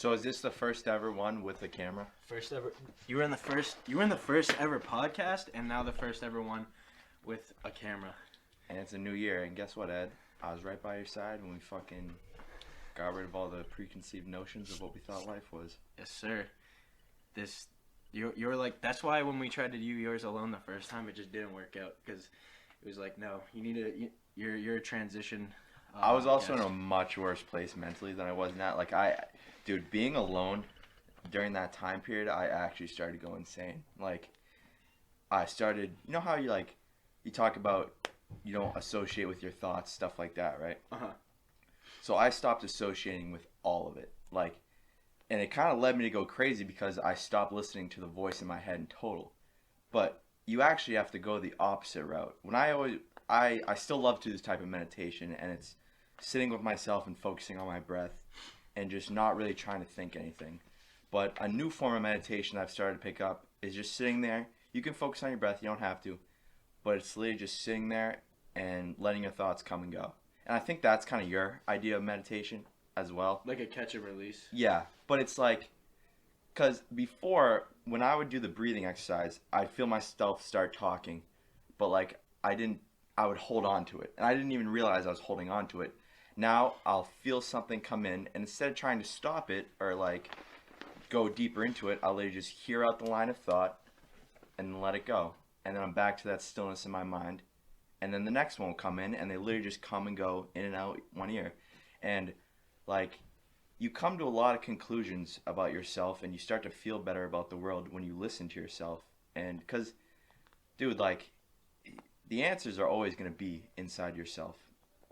So is this the first ever one with the camera? First ever. You were in the first ever podcast, and now the first ever one with a camera. And it's a new year, and guess what, Ed? I was right by your side when we fucking got rid of all the preconceived notions of what we thought life was. Yes, sir. You're like, that's why when we tried to do yours alone the first time, it just didn't work out, because it was like, no, you're a transition. I was also in a much worse place mentally than I was now. Like, dude, being alone during that time period, I actually started to go insane. Like, I started, you know how you talk about you don't associate with your thoughts, stuff like that, right? Uh-huh. So I stopped associating with all of it. Like, and it kind of led me to go crazy because I stopped listening to the voice in my head in total. But you actually have to go the opposite route. When I still love to do this type of meditation, and it's sitting with myself and focusing on my breath and just not really trying to think anything. But a new form of meditation I've started to pick up is just sitting there. You can focus on your breath, you don't have to. But it's literally just sitting there and letting your thoughts come and go. And I think that's kind of your idea of meditation as well. Like a catch and release. Yeah, but it's like, because before, when I would do the breathing exercise, I'd feel myself start talking, but like I would hold on to it. And I didn't even realize I was holding on to it. Now I'll feel something come in, and instead of trying to stop it or like go deeper into it, I'll literally just hear out the line of thought and then let it go. And then I'm back to that stillness in my mind. And then the next one will come in, and they literally just come and go in and out one ear. And like, you come to a lot of conclusions about yourself, and you start to feel better about the world when you listen to yourself. And because, dude, like, the answers are always going to be inside yourself.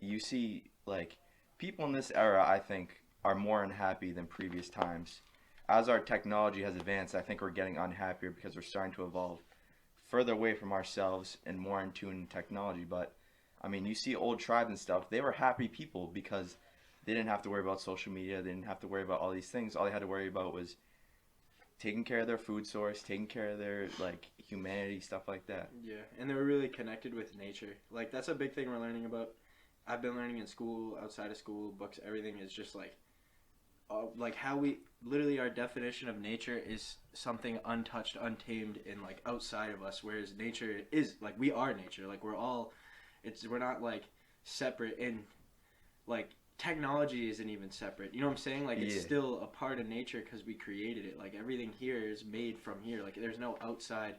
You see, like, people in this era, I think, are more unhappy than previous times. As our technology has advanced, I think we're getting unhappier because we're starting to evolve further away from ourselves and more in tune with technology. But, I mean, you see old tribes and stuff, they were happy people because they didn't have to worry about social media, they didn't have to worry about all these things. All they had to worry about was taking care of their food source, taking care of their, like, humanity, stuff like that. Yeah, and they were really connected with nature. Like, that's a big thing we're learning about. I've been learning in school, outside of school, books, everything is just like how we, literally our definition of nature is something untouched, untamed, and like outside of us, whereas nature is, like, we are nature. Like, we're not like separate, and like technology isn't even separate. You know what I'm saying? Like, it's still a part of nature because we created it. Like, everything here is made from here. Like, there's no outside.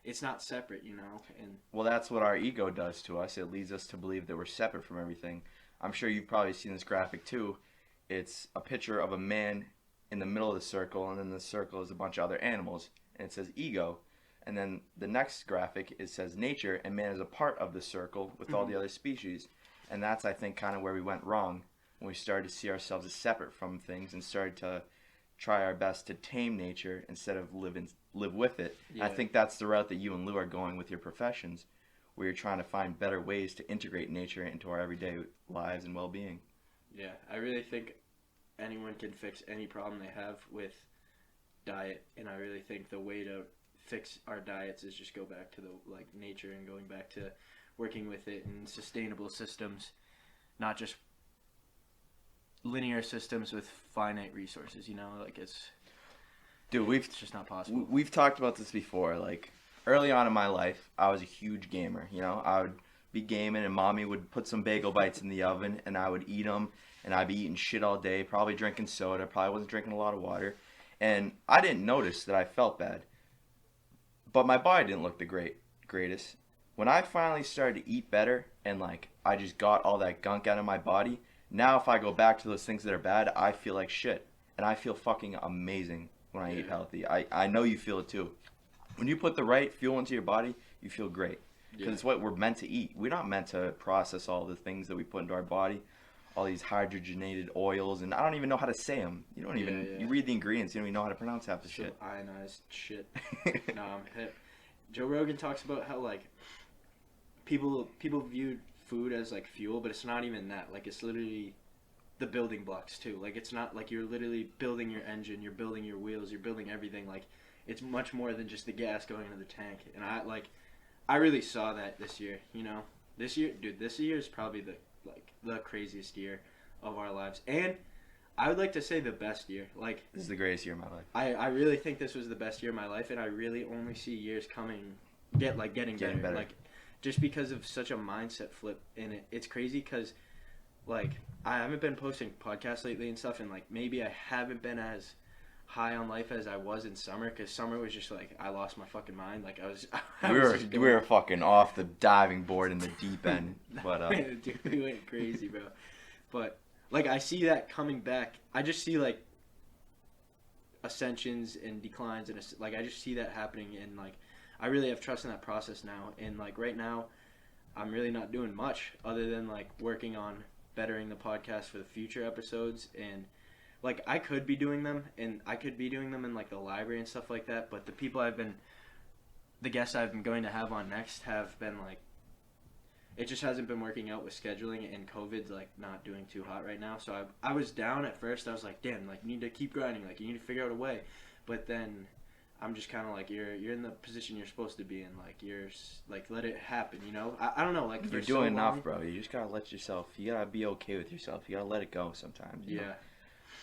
It's not separate, you know? And well, that's what our ego does to us. It leads us to believe that we're separate from everything. I'm sure you've probably seen this graphic too. It's a picture of a man in the middle of the circle, and then the circle is a bunch of other animals, and it says ego. And then the next graphic, it says nature, and man is a part of the circle with all the other species. And that's, I think, kind of where we went wrong, when we started to see ourselves as separate from things and started to try our best to tame nature instead of live with it. Yeah. I think that's the route that you and Lou are going with your professions, where you're trying to find better ways to integrate nature into our everyday lives and well-being. Yeah, I really think anyone can fix any problem they have with diet, and I really think the way to fix our diets is just go back to the nature and going back to working with it in sustainable systems, not just linear systems with finite resources. You know, like it's just not possible. We've talked about this before. Like, early on in my life, I was a huge gamer. You know, I would be gaming, and mommy would put some bagel bites in the oven, and I would eat them, and I'd be eating shit all day, probably drinking soda, probably wasn't drinking a lot of water, and I didn't notice that I felt bad. But my body didn't look the greatest. When I finally started to eat better, and like I just got all that gunk out of my body, now if I go back to those things that are bad, I feel like shit, and I feel fucking amazing when I eat healthy. I know you feel it too. When you put the right fuel into your body, you feel great. Because it's what we're meant to eat. We're not meant to process all the things that we put into our body, all these hydrogenated oils, and I don't even know how to say them. You don't even, you read the ingredients, you don't even know how to pronounce half the shit. Ionized shit. No, I'm hip. Joe Rogan talks about how, like, people view food as, like, fuel, but it's not even that. Like, it's literally the building blocks, too. Like, it's not, like, you're literally building your engine, you're building your wheels, you're building everything. Like, it's much more than just the gas going into the tank. And I really saw that this year, you know. This year is probably the craziest year of our lives. And I would like to say the best year. Like, This is the greatest year of my life. I really think this was the best year of my life, and I really only see years getting better. Like, just because of such a mindset flip in it. It's crazy because, like, I haven't been posting podcasts lately and stuff, and, like, maybe I haven't been as high on life as I was in summer, because summer was just, like, I lost my fucking mind. Like, We were fucking off the diving board in the deep end. But, Dude, we went crazy, bro. But, like, I see that coming back. I just see, like, ascensions and declines, and, like, I just see that happening, and, like, I really have trust in that process now. And, like, right now, I'm really not doing much other than, like, working on bettering the podcast for the future episodes. And, like, I could be doing them, and I could be doing them in, like, the library and stuff like that, but the guests I've been going to have on next have been, like, it just hasn't been working out with scheduling, and COVID's, like, not doing too hot right now. So I was down at first. I was like, damn, like, you need to keep grinding. Like, you need to figure out a way. But then I'm just kind of like, you're in the position you're supposed to be in. Like, like, let it happen, you know? I don't know. Like, you're doing enough, bro. You just got to let yourself, you got to be okay with yourself. You got to let it go sometimes. You know?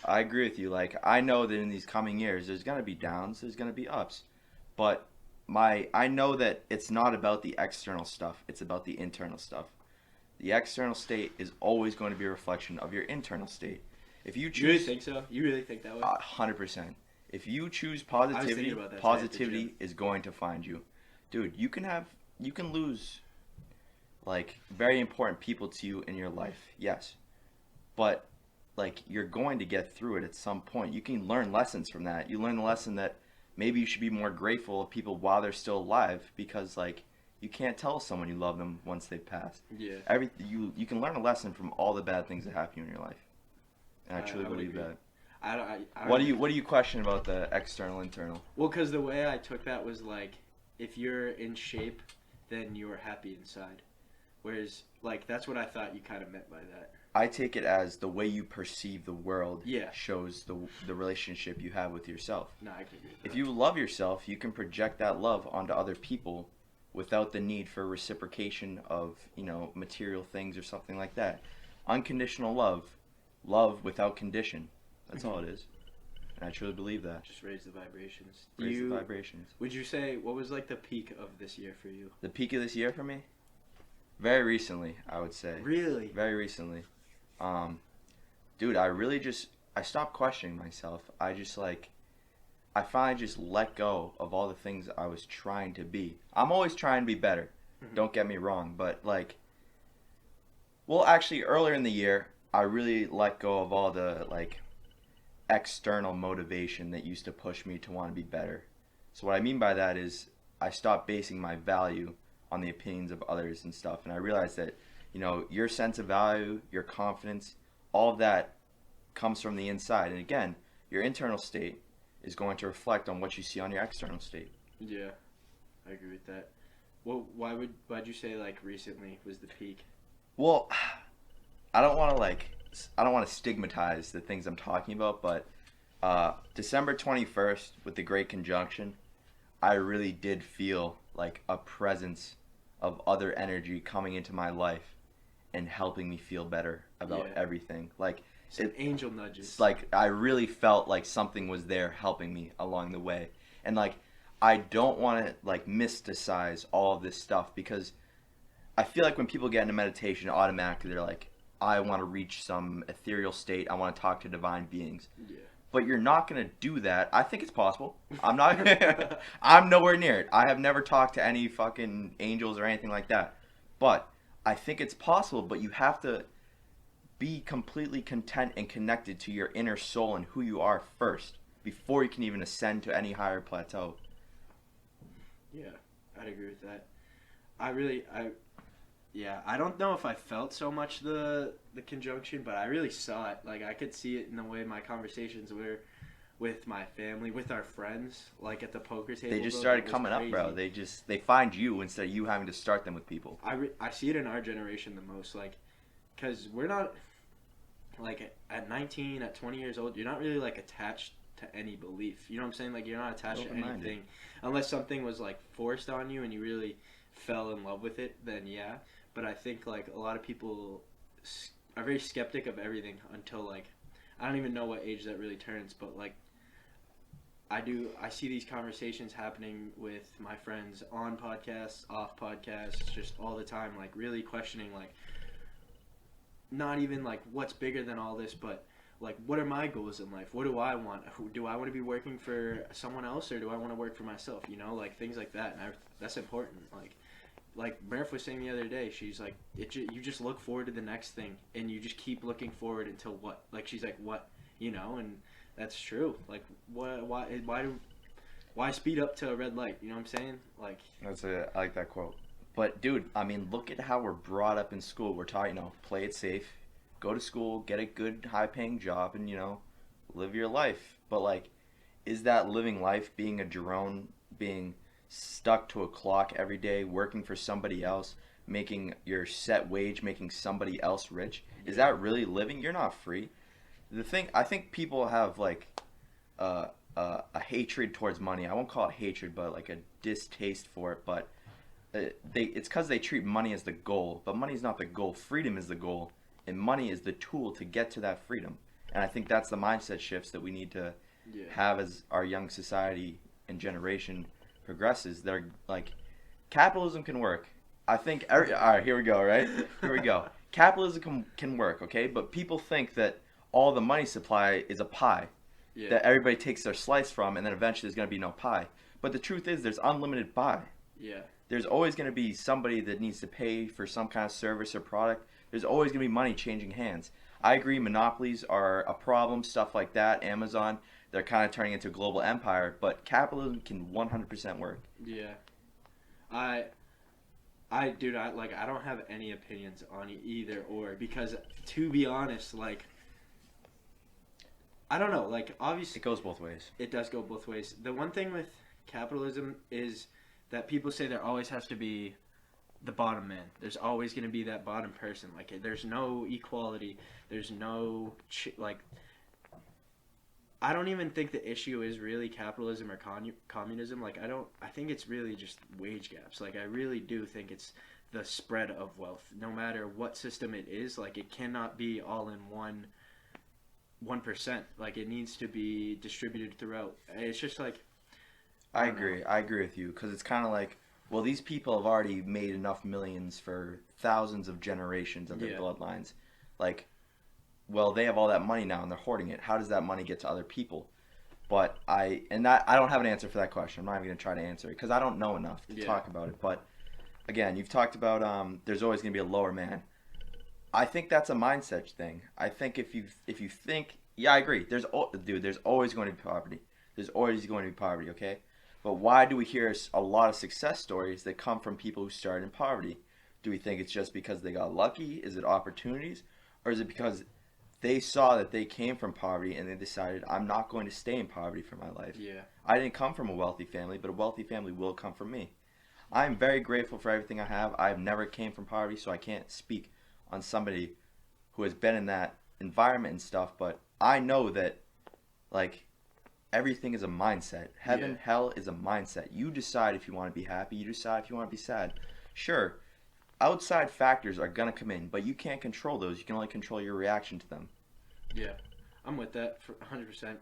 I agree with you. Like, I know that in these coming years, there's going to be downs, there's going to be ups. But I know that it's not about the external stuff. It's about the internal stuff. The external state is always going to be a reflection of your internal state. If you choose, you really think so? You really think that way? 100%. If you choose positivity, positivity is going to find you. Dude, you can lose, like, very important people to you in your life. Yes. But, like, you're going to get through it at some point. You can learn lessons from that. You learn the lesson that maybe you should be more grateful of people while they're still alive, because, like, you can't tell someone you love them once they've passed. Yeah. You can learn a lesson from all the bad things that happen in your life. And I truly believe agree. that. I What do you question about the external, internal? Well, because the way I took that was, like, if you're in shape, then you're happy inside. Whereas, like, that's what I thought you kind of meant by that. I take it as the way you perceive the world Yeah. shows the relationship you have with yourself. No, I can agree with that. If you love yourself, you can project that love onto other people without the need for reciprocation of, you know, material things or something like that. Unconditional love without condition. That's all it is. And I truly believe that. Just raise the vibrations. Raise the vibrations. Would you say, what was, like, the peak of this year for you? The peak of this year for me? Very recently, I would say. Really? Very recently. Dude, I stopped questioning myself. I finally just let go of all the things I was trying to be. I'm always trying to be better. Mm-hmm. Don't get me wrong, but, like, well, actually, earlier in the year, I really let go of all the, like, external motivation that used to push me to want to be better. So what I mean by that is I stopped basing my value on the opinions of others and stuff, and I realized that, you know, your sense of value, your confidence, all of that comes from the inside. And again, your internal state is going to reflect on what you see on your external state. Yeah, I agree with that. Well, why'd you say, like, recently was the peak? Well, I don't want to stigmatize the things I'm talking about, but December 21st with the Great Conjunction, I really did feel like a presence of other energy coming into my life and helping me feel better about everything. Like, Some angel nudges. It's like I really felt like something was there helping me along the way. And, like, I don't want to, like, mysticize all of this stuff, because I feel like when people get into meditation, automatically they're like, I want to reach some ethereal state. I want to talk to divine beings. Yeah. But you're not going to do that. I think it's possible. I'm not. I'm nowhere near it. I have never talked to any fucking angels or anything like that. But I think it's possible, but you have to be completely content and connected to your inner soul and who you are first before you can even ascend to any higher plateau. Yeah, I'd agree with that. I don't know if I felt so much the conjunction, but I really saw it. Like, I could see it in the way my conversations were with my family, with our friends, like at the poker table. They just started coming up, bro. They find you instead of you having to start them with people. I see it in our generation the most, like, because we're not, like, at 19, at 20 years old, you're not really, like, attached to any belief. You know what I'm saying? Like, you're not attached to anything. Unless something was, like, forced on you and you really fell in love with it, then yeah. But I think, like, a lot of people are very skeptic of everything until, like, I don't even know what age that really turns, but like I see these conversations happening with my friends on podcasts, off podcasts, just all the time, like really questioning, like not even like what's bigger than all this, but like what are my goals in life? What do I want? Do I want to be working for someone else, or do I want to work for myself? You know, like things like that, and that's important. Like Murph was saying the other day, she's like, you just look forward to the next thing, and you just keep looking forward until what? Like she's like, what? You know, and that's true. Like, why speed up to a red light? You know what I'm saying? Like, I like that quote. But dude, I mean, look at how we're brought up in school. We're taught, play it safe, go to school, get a good, high-paying job, and live your life. But like, is that living life being a drone, being stuck to a clock every day, working for somebody else, making your set wage, making somebody else rich? Is that really living? You're not free. I think people have like a hatred towards money. I won't call it hatred, but like a distaste for it. But it's because they treat money as the goal. But money is not the goal. Freedom is the goal, and money is the tool to get to that freedom. And I think that's the mindset shifts that we need to have as our young society and generation progresses. They're like, capitalism can work. I think all right, here we go, right? Here we go. Capitalism can work, okay? But people think that all the money supply is a pie that everybody takes their slice from, and then eventually there's going to be no pie. But the truth is there's unlimited pie. Yeah. There's always going to be somebody that needs to pay for some kind of service or product. There's always going to be money changing hands. I agree monopolies are a problem, stuff like that. Amazon, they're kind of turning into a global empire, but capitalism can 100% work. Yeah. Dude, I don't have any opinions on either or, because to be honest, like, I don't know, like, obviously it goes both ways. It does go both ways. The one thing with capitalism is that people say there always has to be the bottom man. There's always going to be that bottom person. Like, there's no equality. There's no like. I don't even think the issue is really capitalism or communism. Like, I think it's really just wage gaps. Like, I really do think it's the spread of wealth. No matter what system it is, like, it cannot be all in 1%. Like, it needs to be distributed throughout. It's just like, I agree with you, because it's kind of like, well, these people have already made enough millions for thousands of generations of their bloodlines. Like, well, they have all that money now and they're hoarding it. How does that money get to other people? But I don't have an answer for that question. I'm not even going to try to answer it because I don't know enough to talk about it. But again, you've talked about there's always going to be a lower man. I think that's a mindset thing. I think if you think, I agree. There's always going to be poverty. There's always going to be poverty, okay? But why do we hear a lot of success stories that come from people who started in poverty? Do we think it's just because they got lucky? Is it opportunities? Or is it because they saw that they came from poverty and they decided, I'm not going to stay in poverty for my life? Yeah. I didn't come from a wealthy family, but a wealthy family will come from me. I'm very grateful for everything I have. I've never came from poverty, so I can't speak on somebody who has been in that environment and stuff, but I know that, like, everything is a mindset. Heaven, hell is a mindset. You decide if you want to be happy. You decide if you want to be sad. Sure, outside factors are going to come in, but you can't control those. You can only control your reaction to them. Yeah, I'm with that for 100%.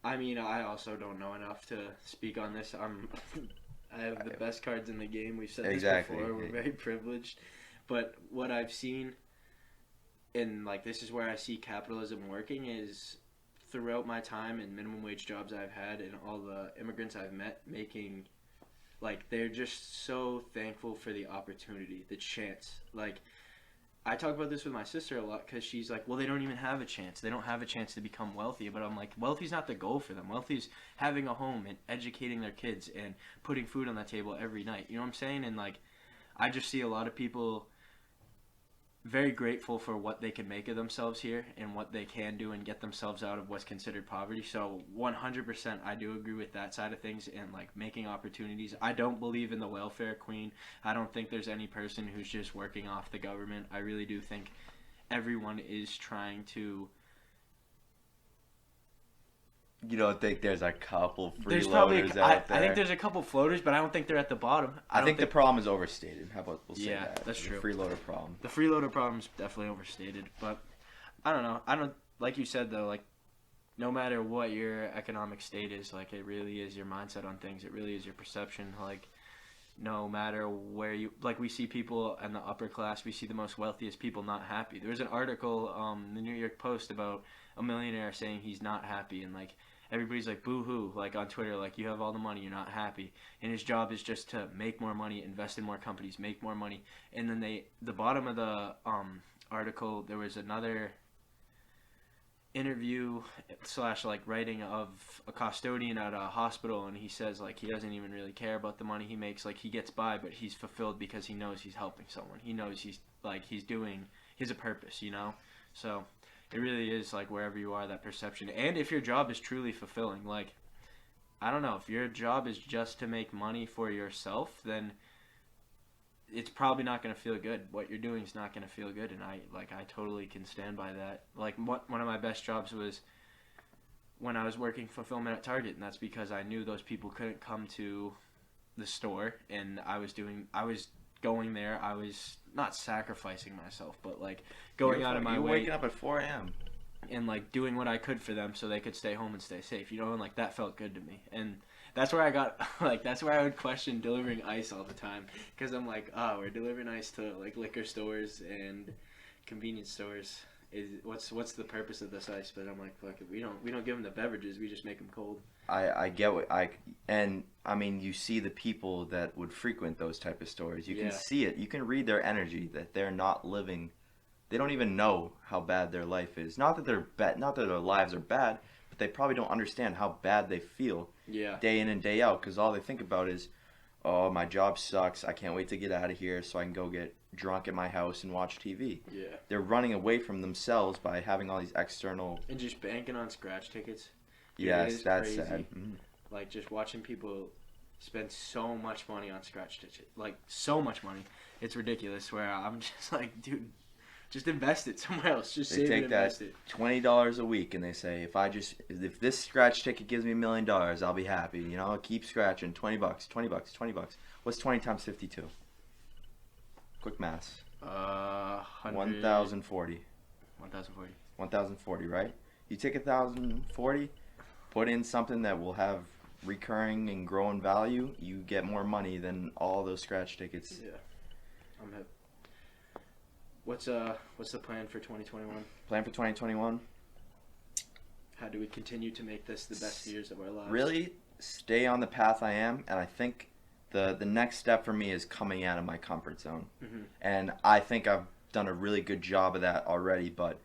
I also don't know enough to speak on this. I have the best cards in the game. We've said this before. We're very privileged. But what I've seen, and like this is where I see capitalism working, is throughout my time in minimum wage jobs I've had and all the immigrants I've met, making, like, they're just so thankful for the opportunity, the chance. Like, I talk about this with my sister a lot because she's like, well, they don't even have a chance. They don't have a chance to become wealthy. But I'm like, wealthy's not the goal for them. Wealthy's having a home and educating their kids and putting food on that table every night. You know what I'm saying? And, like, I just see a lot of people very grateful for what they can make of themselves here and what they can do and get themselves out of what's considered poverty. So 100% I do agree with that side of things and, like, making opportunities. I don't believe in the welfare queen. I don't think there's any person who's just working off the government. I really do think everyone is trying to. You don't think there's a couple freeloaders out there? I think there's a couple floaters, but I don't think they're at the bottom. I think the problem is overstated. How about we'll say that? Yeah, that's true. The freeloader problem. The freeloader problem is definitely overstated, but I don't know. I don't like you said though. Like no matter what your economic state is, like it really is your mindset on things. It really is your perception. Like no matter where you like we see people in the upper class, we see the most wealthiest people not happy. There was an article in the New York Post about a millionaire saying he's not happy, and like everybody's like boo hoo, like on Twitter, like you have all the money, you're not happy, and his job is just to make more money, invest in more companies, make more money. And then the bottom of the article, there was another interview slash like writing of a custodian at a hospital, and he says like he doesn't even really care about the money he makes. Like he gets by, but he's fulfilled because he knows he's helping someone. He knows he's doing, he has a purpose, you know. So it really is like wherever you are, that perception. And if your job is truly fulfilling, like I don't know, if your job is just to make money for yourself, then it's probably not going to feel good. What you're doing is not going to feel good, and I totally can stand by that. Like one of my best jobs was when I was working fulfillment at Target, and that's because I knew those people couldn't come to the store, and I was going there. I was not sacrificing myself, but like going out of my way. Waking up at 4 a.m. and like doing what I could for them so they could stay home and stay safe, you know, and like that felt good to me. And that's where I got like that's where I would question delivering ice all the time, because I'm like, oh, we're delivering ice to like liquor stores and convenience stores. What's the purpose of this ice? But I'm like, fuck it, we don't give them the beverages, we just make them cold. I get what I mean, you see the people that would frequent those type of stores. You can see it. You can read their energy that they're not living. They don't even know how bad their life is. Not that not that their lives are bad, but they probably don't understand how bad they feel. Yeah. Day in and day out, because all they think about is, oh, my job sucks. I can't wait to get out of here so I can go get drunk at my house and watch TV. Yeah. They're running away from themselves by having all these external. And just banking on scratch tickets. Yes, that's crazy. sad. Mm-hmm. Like just watching people spend so much money on scratch tickets, like so much money, it's ridiculous. Where I'm just like, dude, just invest it somewhere else. Just They save take and invest that it. $20 a week and they say, if this scratch ticket gives me $1 million, I'll be happy. You know, I'll keep scratching. $20, $20. What's 20 times 52? Quick maths. 1,040. 1,040. 1,040. 1,040, right? You take 1,040, put in something that will have recurring and growing value, you get more money than all those scratch tickets. Yeah, I'm hip. What's the plan for 2021? Plan for 2021? How do we continue to make this the best years of our lives? Really stay on the path I am, and I think the next step for me is coming out of my comfort zone. Mm-hmm. And I think I've done a really good job of that already, but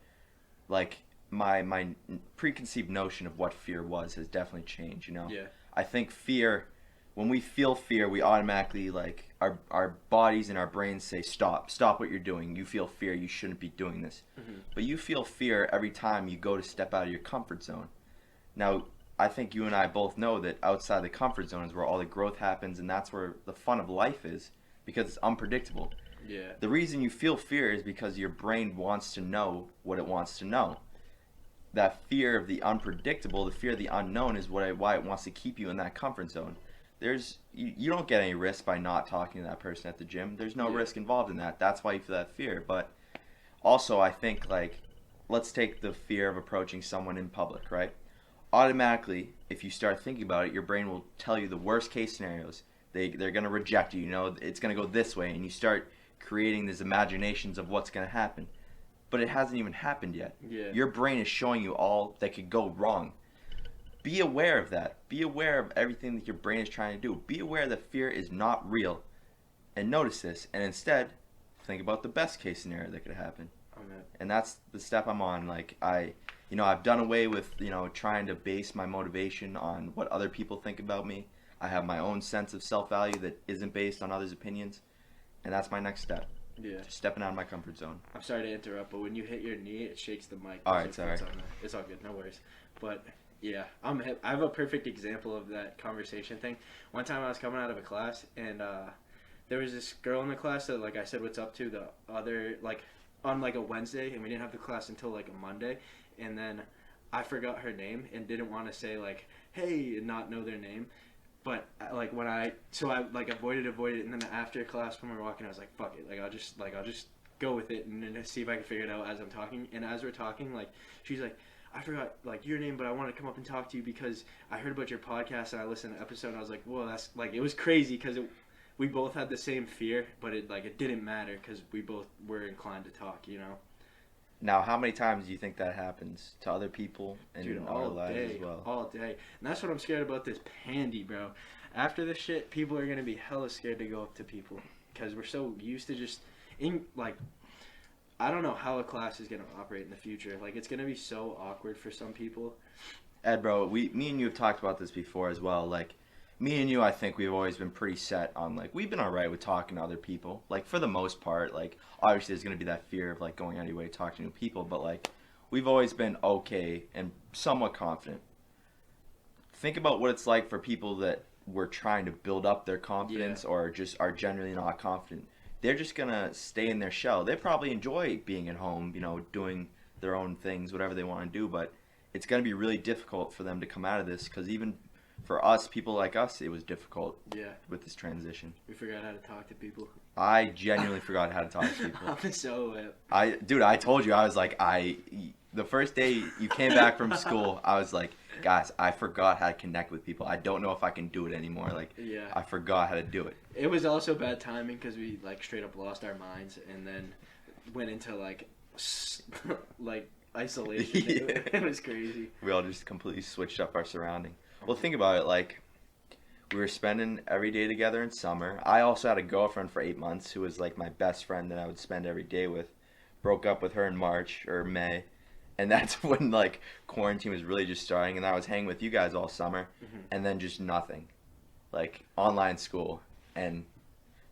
like my preconceived notion of what fear was has definitely changed, you know? Yeah. I think fear, when we feel fear, we automatically, like, our bodies and our brains say, stop what you're doing. You feel fear, you shouldn't be doing this. Mm-hmm. But you feel fear every time you go to step out of your comfort zone. Now, I think you and I both know that outside the comfort zone is where all the growth happens, and that's where the fun of life is, because it's unpredictable. Yeah. The reason you feel fear is because your brain wants to know what it wants to know. That fear of the unpredictable, the fear of the unknown is why it wants to keep you in that comfort zone. You don't get any risk by not talking to that person at the gym. There's no risk involved in that. That's why you feel that fear. But also, I think, like, let's take the fear of approaching someone in public, right? Automatically, if you start thinking about it, your brain will tell you the worst case scenarios. They're going to reject you, you know, it's going to go this way, and you start creating these imaginations of what's going to happen. But it hasn't even happened yet. Yeah. Your brain is showing you all that could go wrong. Be aware of that. Be aware of everything that your brain is trying to do. Be aware that fear is not real. And notice this. And instead, think about the best case scenario that could happen. And that's the step I'm on. Like, I've done away with, trying to base my motivation on what other people think about me. I have my own sense of self-value that isn't based on others' opinions. And that's my next step. Yeah. Just stepping out of my comfort zone. I'm sorry to interrupt, but when you hit your knee, it shakes the mic. Alright, sorry. It's all good, no worries. But yeah, I have a perfect example of that conversation thing. One time I was coming out of a class, and there was this girl in the class that, like, I said what's up to the other, like, on, like, a Wednesday, and we didn't have the class until, like, a Monday, and then I forgot her name and didn't want to say, like, hey, and not know their name. But, like, I avoided, and then after class when we were walking, I was like, fuck it, I'll just go with it and then see if I can figure it out as I'm talking. And as we're talking, like, she's like, I forgot, like, your name, but I want to come up and talk to you because I heard about your podcast and I listened to the episode and I was like, whoa, that's, like, it was crazy because we both had the same fear, but it didn't matter because we both were inclined to talk, you know? Now, how many times do you think that happens to other people in Dude, our all lives day, as well? all day. And that's what I'm scared about this pandy, bro. After this shit, people are going to be hella scared to go up to people because we're so used to just, like, I don't know how a class is going to operate in the future. Like, it's going to be so awkward for some people. Ed, bro, me and you have talked about this before as well. Like, me and you, I think we've always been pretty set on, like, we've been all right with talking to other people. Like, for the most part, like, obviously there's going to be that fear of, like, going out of your way to talk to new people. But, like, we've always been okay and somewhat confident. Think about what it's like for people that were trying to build up their confidence or just are generally not confident. They're just going to stay in their shell. They probably enjoy being at home, you know, doing their own things, whatever they want to do. But it's going to be really difficult for them to come out of this because even for us, people like us, it was difficult with this transition. We forgot how to talk to people. I genuinely forgot how to talk to people. I'm so Dude, I told you, I was like, the first day you came back from school, I was like, guys, I forgot how to connect with people. I don't know if I can do it anymore. Like, I forgot how to do it. It was also bad timing because we, like, straight up lost our minds and then went into, like, like, isolation. It was crazy. We all just completely switched up our surrounding. Well, think about it, like, we were spending every day together in summer. I also had a girlfriend for 8 months who was, like, my best friend that I would spend every day with. Broke up with her in March or May. And that's when, like, quarantine was really just starting. And I was hanging with you guys all summer. And then just nothing. Like, online school. And,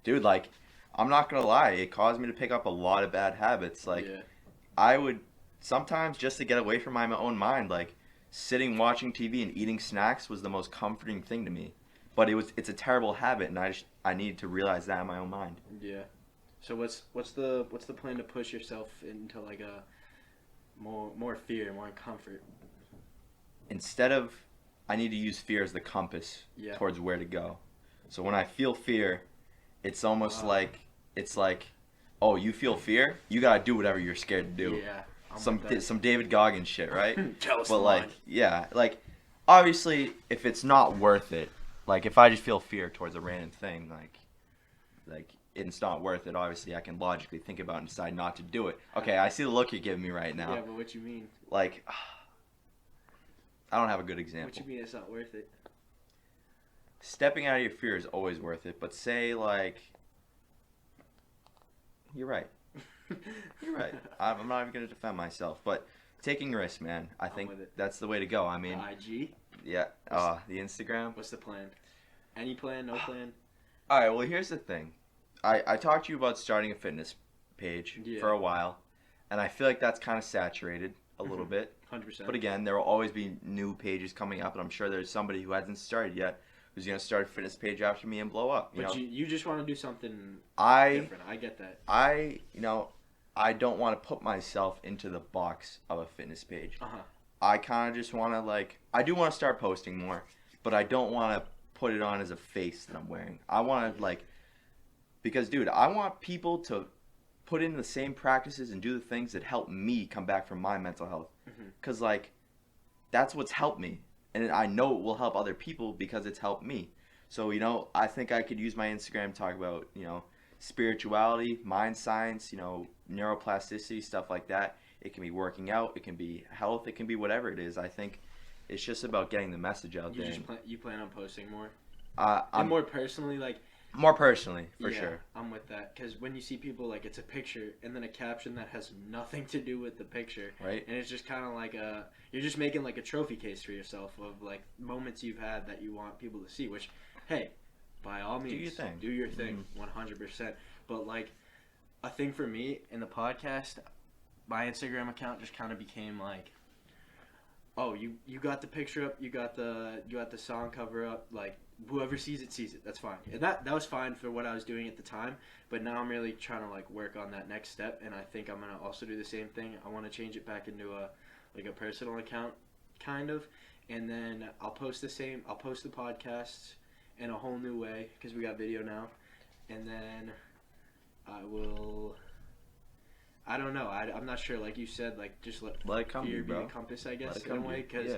dude, like, I'm not going to lie. It caused me to pick up a lot of bad habits. Like, I would sometimes, just to get away from my own mind, like, sitting watching TV and eating snacks was the most comforting thing to me. But it's a terrible habit, and I need to realize that in my own mind. Yeah. So what's the plan to push yourself into, like, a more fear, more comfort? Instead of, I need to use fear as the compass towards where to go. So when I feel fear, it's almost like oh, you feel fear, you gotta do whatever you're scared to do. Yeah. Some David Goggins shit, right? But like, like, obviously, if it's not worth it, like, if I just feel fear towards a random thing, like it's not worth it. Obviously, I can logically think about it and decide not to do it. Okay, I see the look you're giving me right now. Yeah, but what you mean? Like, I don't have a good example. What you mean it's not worth it? Stepping out of your fear is always worth it, but say, like, you're right. You're right. I'm not even going to defend myself, but taking risks, man. I think that's the way to go. I mean, the IG? Yeah. The Instagram. What's the plan? Any plan? No plan? All right. Well, here's the thing. I talked to you about starting a fitness page for a while, and I feel like that's kind of saturated a little bit. 100%. But again, there will always be new pages coming up, and I'm sure there's somebody who hasn't started yet who's going to start a fitness page after me and blow up. You just want to do something different. I get that. I don't want to put myself into the box of a fitness page. Uh-huh. I kind of just want to, like, I do want to start posting more, but I don't want to put it on as a face that I'm wearing. I want to, like, because, dude, I want people to put in the same practices and do the things that help me come back from my mental health. Because, like, that's what's helped me. And I know it will help other people because it's helped me. So, I think I could use my Instagram to talk about, spirituality, mind science, neuroplasticity, stuff like that. It can be working out, it can be health, it can be whatever it is. I think it's just about getting the message out there. You plan on posting more? I'm more personally, like... More personally, for sure. I'm with that. Because when you see people, like, it's a picture and then a caption that has nothing to do with the picture. Right. And it's just kind of like you're just making, like, a trophy case for yourself of, like, moments you've had that you want people to see. Which, hey, by all means, do your thing, 100%. But, like, a thing for me in the podcast, my Instagram account just kind of became like, oh, you got the picture up, you got the song cover up, like, whoever sees it, that's fine. And that was fine for what I was doing at the time, but now I'm really trying to, like, work on that next step, and I think I'm going to also do the same thing. I want to change it back into a personal account, kind of, and then I'll post the podcasts in a whole new way, because we got video now, and then I will I don't know. I'm not sure. Like you said, like just Let it come to fear you, be the bro. compass, I Let guess, it in a come to way. you. Because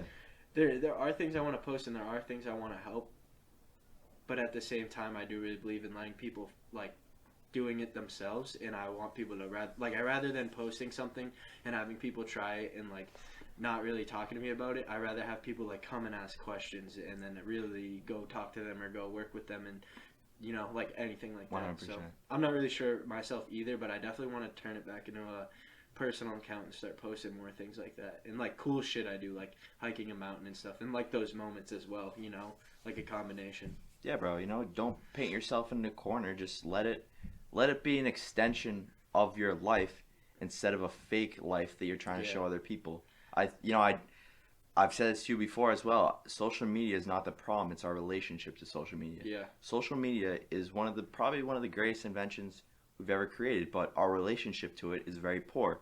Yeah. there are things I want to post and there are things I want to help. But at the same time, I do really believe in letting people like doing it themselves, and I want people to I rather than posting something and having people try it and like not really talking to me about it. I rather have people like come and ask questions and then really go talk to them or go work with them and like anything like that. 100%. So I'm not really sure myself either, but I definitely want to turn it back into a personal account and start posting more things like that and like cool shit I do, like hiking a mountain and stuff, and like those moments as well. Like a combination. Yeah, bro. Don't paint yourself in the corner. Just let it be an extension of your life instead of a fake life that you're trying to Yeah. show other people. I've said this to you before as well. Social media is not the problem. It's our relationship to social media. Yeah. Social media is probably one of the greatest inventions we've ever created, but our relationship to it is very poor.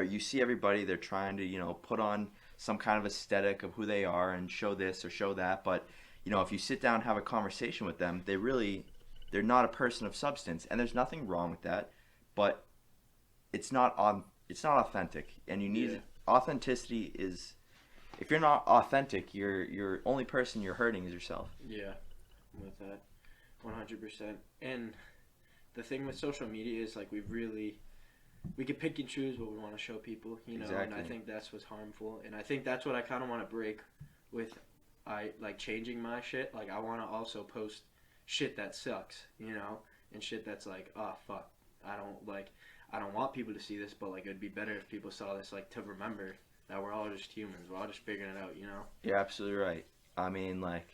You see everybody, they're trying to, put on some kind of aesthetic of who they are and show this or show that, but if you sit down and have a conversation with them, they're not a person of substance, and there's nothing wrong with that, but it's not authentic, and you need Yeah. authenticity is if you're not authentic, you're only person you're hurting is yourself. Yeah. I'm with that. 100%. And the thing with social media is like we can pick and choose what we want to show people, and I Exactly. think that's what's harmful, and I think that's what I kind of want to break with changing my shit. Like I want to also post shit that sucks, and shit that's like, oh fuck, I don't want people to see this, but like it'd be better if people saw this, like to remember that we're all just humans, we're all just figuring it out. You're absolutely right. I mean, like,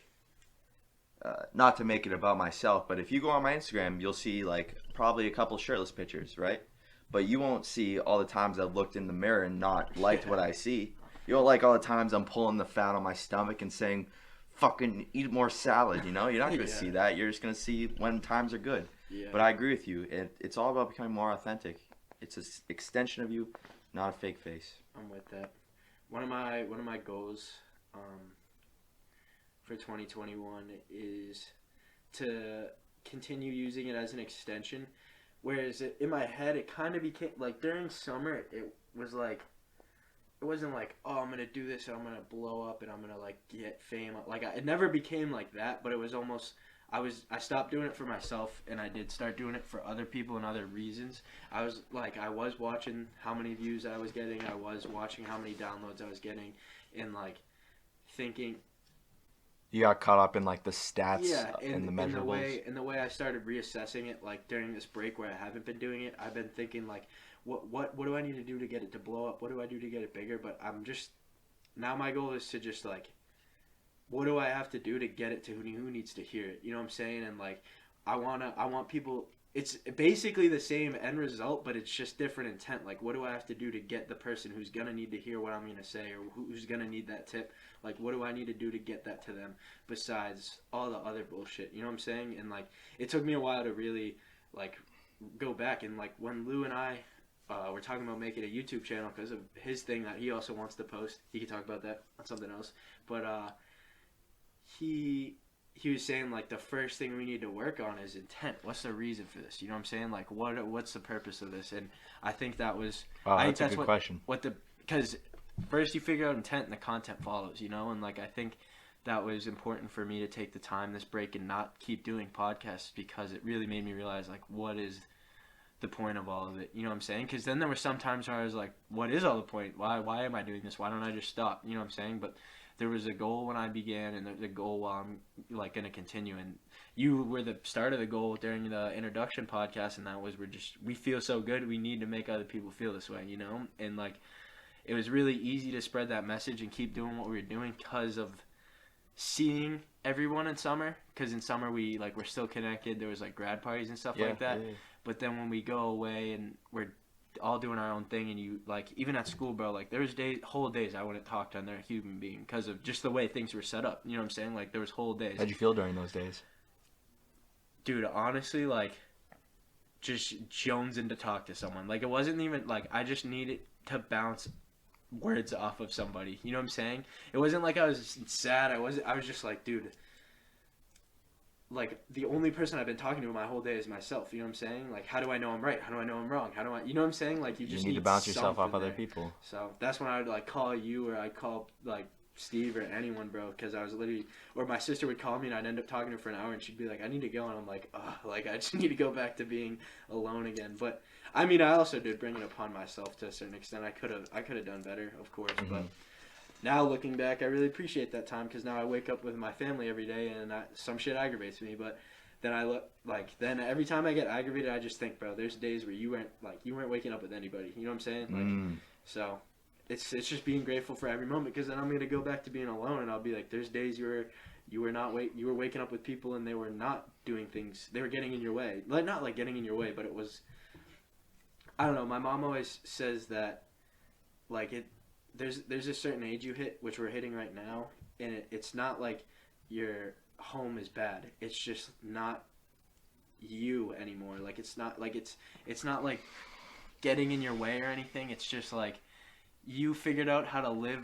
not to make it about myself, but if you go on my Instagram, you'll see like probably a couple shirtless pictures, right? But you won't see all the times I've looked in the mirror and not liked what I see. You won't like all the times I'm pulling the fat on my stomach and saying, "Fucking eat more salad." You're not gonna Yeah. see that. You're just gonna see when times are good. Yeah. But I agree with you. It's all about becoming more authentic. It's an extension of you, not a fake face. I'm with that. One of my goals for 2021 is to continue using it as an extension. Whereas in my head, it kind of became like during summer, it was like it wasn't like, oh, I'm gonna do this and I'm gonna blow up and I'm gonna like get fame. Like it never became like that, but it was almost. I stopped doing it for myself and I did start doing it for other people and other reasons. I was watching how many views I was getting. I was watching how many downloads I was getting, and like thinking, You got caught up in like the stats yeah, and the in the measurables. way I started reassessing it, like during this break where I haven't been doing it, I've been thinking like, what do I need to do to get it to blow up? What do I do to get it bigger? But I'm just now my goal is to just like, what do I have to do to get it to who needs to hear it? You know what I'm saying? And like, I want people. It's basically the same end result, but it's just different intent. Like, what do I have to do to get the person who's gonna need to hear what I'm gonna say, or who's gonna need that tip? Like, what do I need to do to get that to them? Besides all the other bullshit, you know what I'm saying? And like, it took me a while to really like go back and like when Lou and I were talking about making a YouTube channel because of his thing that he also wants to post. He could talk about that on something else, but he was saying like the first thing we need to work on is intent. What's the reason for this? You know what I'm saying? Like what's the purpose of this? And I think that was Wow, I think that's a good question. Because first you figure out intent and the content follows, and like I think that was important for me to take the time this break and not keep doing podcasts because it really made me realize like what is the point of all of it, you know what I'm saying? Because then there were some times where I was like, what is all the point? Why am I doing this? Why don't I just stop? You know what I'm saying? But there was a goal when I began, and there's a goal while I'm like gonna continue. And you were the start of the goal during the introduction podcast, and that was we feel so good, we need to make other people feel this way, And like, it was really easy to spread that message and keep doing what we were doing because of seeing everyone in summer. Because in summer we're still connected. There was like grad parties and stuff like that. Yeah. But then when we go away and we're all doing our own thing, and you like even at school, bro, like there was whole days I wouldn't talk to another human being because of just the way things were set up. You know what I'm saying? Like there was whole days. How'd you feel during those days? Dude, honestly, like just jonesing to talk to someone. Like it wasn't even like I just needed to bounce words off of somebody. You know what I'm saying? It wasn't like I was sad. I was just like, dude, like the only person I've been talking to my whole day is myself. You know what I'm saying? Like, how do I know I'm right? How do I know I'm wrong? How do I, you know what I'm saying? Like, you just need to need bounce yourself off something other there. people. So that's when I would like call you, or I'd call like Steve or anyone, bro, because I was literally, or my sister would call me and I'd end up talking to her for an hour and she'd be like, I need to go, and I'm like, ugh, like I just need to go back to being alone again. But I mean, I also did bring it upon myself to a certain extent. I could have done better, of course, but now looking back, I really appreciate that time, because now I wake up with my family every day, and some shit aggravates me. But then I look like, then every time I get aggravated, I just think, bro, there's days where you weren't waking up with anybody. You know what I'm saying? Like, so it's just being grateful for every moment, because then I'm gonna go back to being alone, and I'll be like, there's days you were waking up with people and they were not doing things. They were getting in your way. Like, not like getting in your way, but it was, I don't know. My mom always says that, like, there's a certain age you hit, which we're hitting right now, and it's not like your home is bad. It's just not you anymore. Like, it's not like it's not like getting in your way or anything. It's just like you figured out how to live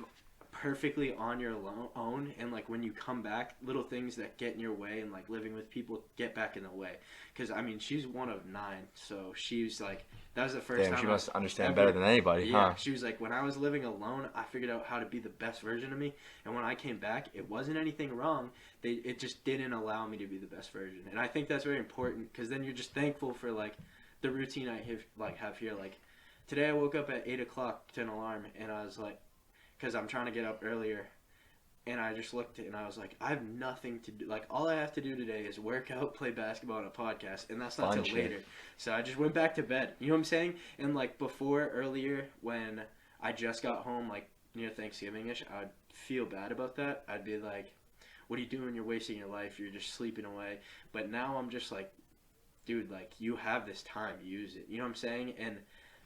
perfectly on your own, and like when you come back, little things that get in your way and like living with people get back in the way. Because I mean, she's one of 9, so she's like, that was the first time. She must understand better than anybody, huh? She was like, when I was living alone, I figured out how to be the best version of me, and when I came back, it wasn't anything wrong. It just didn't allow me to be the best version, and I think that's very important, because then you're just thankful for like the routine I have here. Like today, I woke up at 8 o'clock to an alarm, and I was like, because I'm trying to get up earlier, and I just looked and I was like, I have nothing to do. Like, all I have to do today is work out, play basketball, and a podcast, and that's not till later. So I just went back to bed. You know what I'm saying? And like earlier, when I just got home, like near Thanksgiving-ish, I'd feel bad about that. I'd be like, what are you doing? You're wasting your life. You're just sleeping away. But now I'm just like, dude, like, you have this time. Use it. You know what I'm saying? And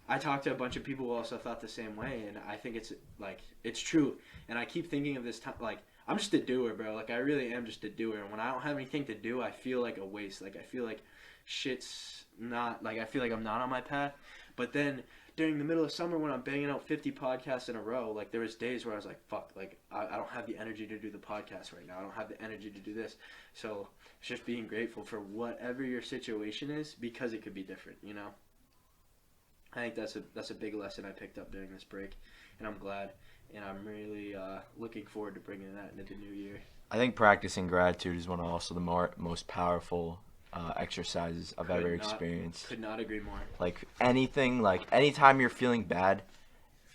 I talked to a bunch of people who also thought the same way, and I think it's true. And I keep thinking of this time, like, I'm just a doer, bro. Like, I really am just a doer. And when I don't have anything to do, I feel like a waste. Like, I feel like shit's not, like, I feel like I'm not on my path. But then during the middle of summer, when I'm banging out 50 podcasts in a row, like, there was days where I was like, fuck, like, I don't have the energy to do the podcast right now. I don't have the energy to do this. So it's just being grateful for whatever your situation is, because it could be different, you know? I think that's a big lesson I picked up during this break, and I'm glad, and I'm really looking forward to bringing that into the new year. I think practicing gratitude is one of also the most powerful exercises I've ever experienced. Could not agree more. Like anytime you're feeling bad,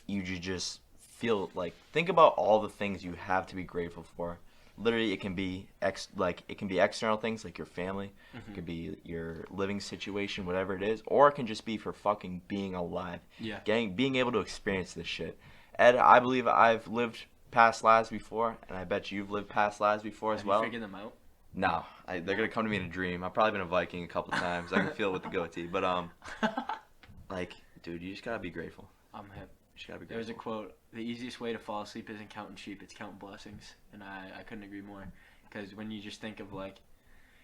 you just feel like, think about all the things you have to be grateful for. Literally, it can be external things like your family, it could be your living situation, whatever it is, or it can just be for fucking being alive. Yeah. Being able to experience this shit. Ed, I believe I've lived past lives before, and I bet you've lived past lives before as well. Have you figured them out? No, they're gonna come to me in a dream. I've probably been a Viking a couple times. I can feel it with the goatee, but like, dude, you just gotta be grateful. I'm hip. There was a quote: "The easiest way to fall asleep isn't counting sheep; it's counting blessings." And I couldn't agree more. Because when you just think of like,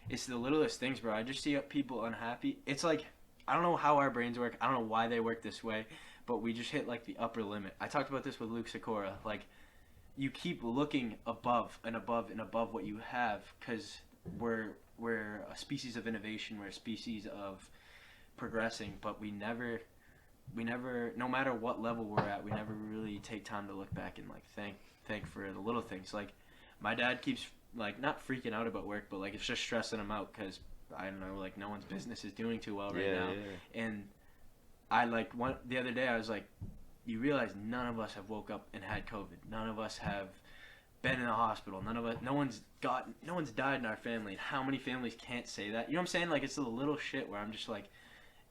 it's the littlest things, bro. I just see people unhappy. It's like, I don't know how our brains work. I don't know why they work this way, but we just hit like the upper limit. I talked about this with Luke Sikora. Like, you keep looking above and above and above what you have, because we're a species of innovation. We're a species of progressing, but we never, no matter what level we're at, we never really take time to look back and like thank for the little things. Like, my dad keeps like not freaking out about work, but like it's just stressing him out because, I don't know, like no one's business is doing too well right now. Yeah. And I like the other day I was like, you realize none of us have woke up and had COVID. None of us have been in the hospital. No one's died in our family. And how many families can't say that? You know what I'm saying? Like, it's the little shit where I'm just like,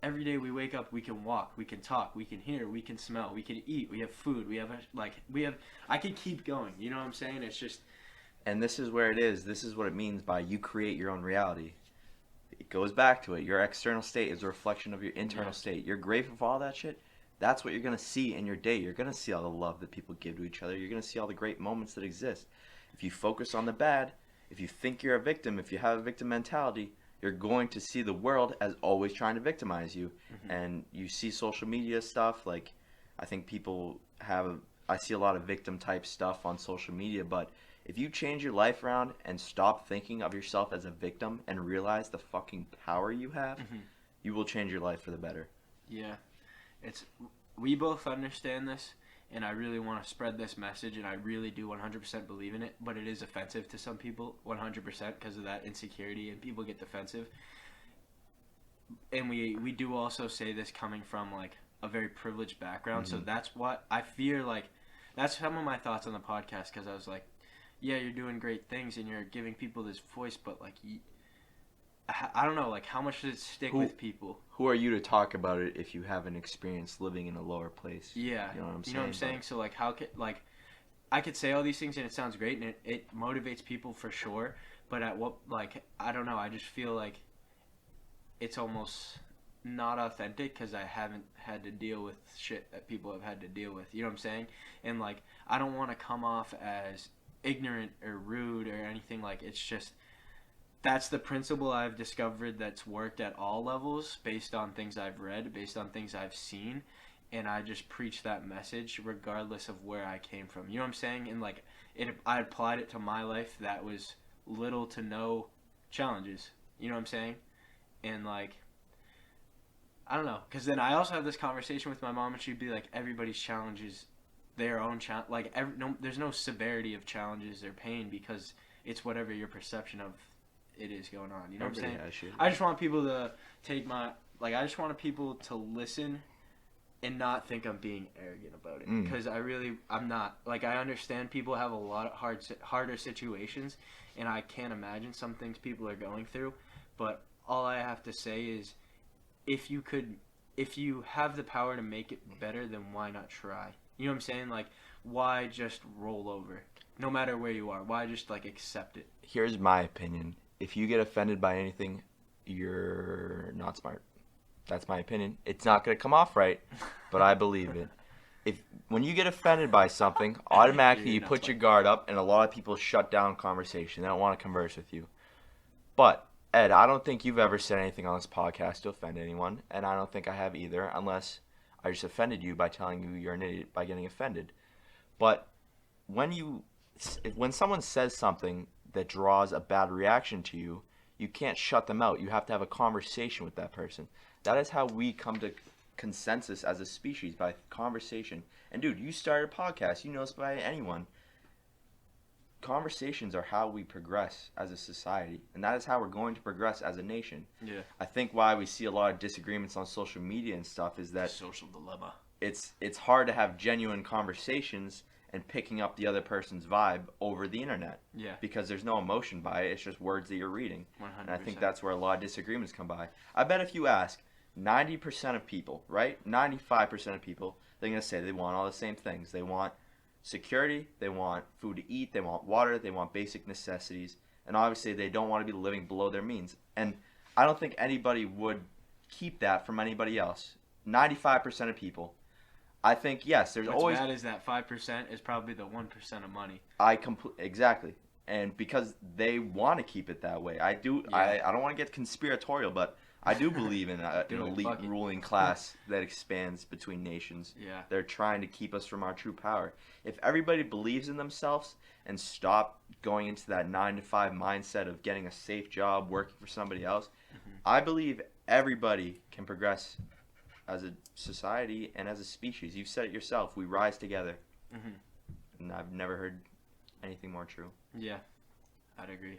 every day we wake up, we can walk, we can talk, we can hear, we can smell, we can eat, we have food, I could keep going, you know what I'm saying? It's just... And this is where it is. This is what it means by you create your own reality. It goes back to it. Your external state is a reflection of your internal state. You're grateful for all that shit. That's what you're going to see in your day. You're going to see all the love that people give to each other. You're going to see all the great moments that exist. If you focus on the bad, if you think you're a victim, if you have a victim mentality, you're going to see the world as always trying to victimize you. Mm-hmm. And you see social media stuff, like, I think I see a lot of victim type stuff on social media, but If you change your life around and stop thinking of yourself as a victim and realize the fucking power you have, you will change your life for the better. Yeah. We both understand this, and I really want to spread this message, and I really do 100% believe in it, but it is offensive to some people, 100%, because of that insecurity, and people get defensive. And we do also say this coming from, like, a very privileged background, so that's what I fear, like, that's some of my thoughts on the podcast, because I was like, yeah, you're doing great things, and you're giving people this voice, but, like, I don't know, like, how much does it stick with people? Who are you to talk about it if you haven't experienced living in a lower place? Yeah. You know what I'm saying? You know what I'm saying? So, like, how could, like, I could say all these things and it sounds great and it motivates people for sure, but at what, like, I don't know, I just feel like it's almost not authentic because I haven't had to deal with shit that people have had to deal with. You know what I'm saying? And, like, I don't want to come off as ignorant or rude or anything. Like, it's just, that's the principle I've discovered that's worked at all levels based on things I've read, based on things I've seen, and I just preach that message regardless of where I came from. You know what I'm saying? And, like, I applied it to my life that was little to no challenges. You know what I'm saying? And, like, I don't know, because then I also have this conversation with my mom, and she'd be like, everybody's challenge is their own challenge. Like, there's no severity of challenges or pain because it's whatever your perception of it is going on. You know what I'm saying? I just want people to I just want people to listen and not think I'm being arrogant about it. Because I'm not. Like, I understand people have a lot of harder situations, and I can't imagine some things people are going through. But all I have to say is, if you have the power to make it better, then why not try? You know what I'm saying? Like, why just roll over? No matter where you are, why just, like, accept it? Here's my opinion. If you get offended by anything, you're not smart. That's my opinion. It's not going to come off right, but I believe it. When you get offended by something, automatically you put your guard up, and a lot of people shut down conversation. They don't want to converse with you. But, Ed, I don't think you've ever said anything on this podcast to offend anyone, and I don't think I have either, unless I just offended you by telling you you're an idiot by getting offended. But when someone says something that draws a bad reaction to you, you can't shut them out. You have to have a conversation with that person. That is how we come to consensus as a species, by conversation. And dude, you started a podcast. You know this by anyone. Conversations are how we progress as a society, and that is how we're going to progress as a nation. Yeah. I think why we see a lot of disagreements on social media and stuff is that social dilemma. It's hard to have genuine conversations and picking up the other person's vibe over the internet. Yeah. Because there's no emotion by it. It's just words that you're reading. 100%. And I think that's where a lot of disagreements come by. I bet if you ask 90% of people, right? 95% of people, they're going to say they want all the same things. They want security, they want food to eat, they want water, they want basic necessities, and obviously they don't want to be living below their means. And I don't think anybody would keep that from anybody else. 95% of people. I think, yes, there's always... What's bad is that 5% is probably the 1% of money. Exactly. And because they want to keep it that way. I do. Yeah. I don't want to get conspiratorial, but I do believe in an elite ruling class that expands between nations. Yeah. They're trying to keep us from our true power. If everybody believes in themselves and stop going into that 9-to-5 mindset of getting a safe job, working for somebody else, I believe everybody can progress as a society and as a species. You've said it yourself. We rise together. And I've never heard anything more true. Yeah, I'd agree.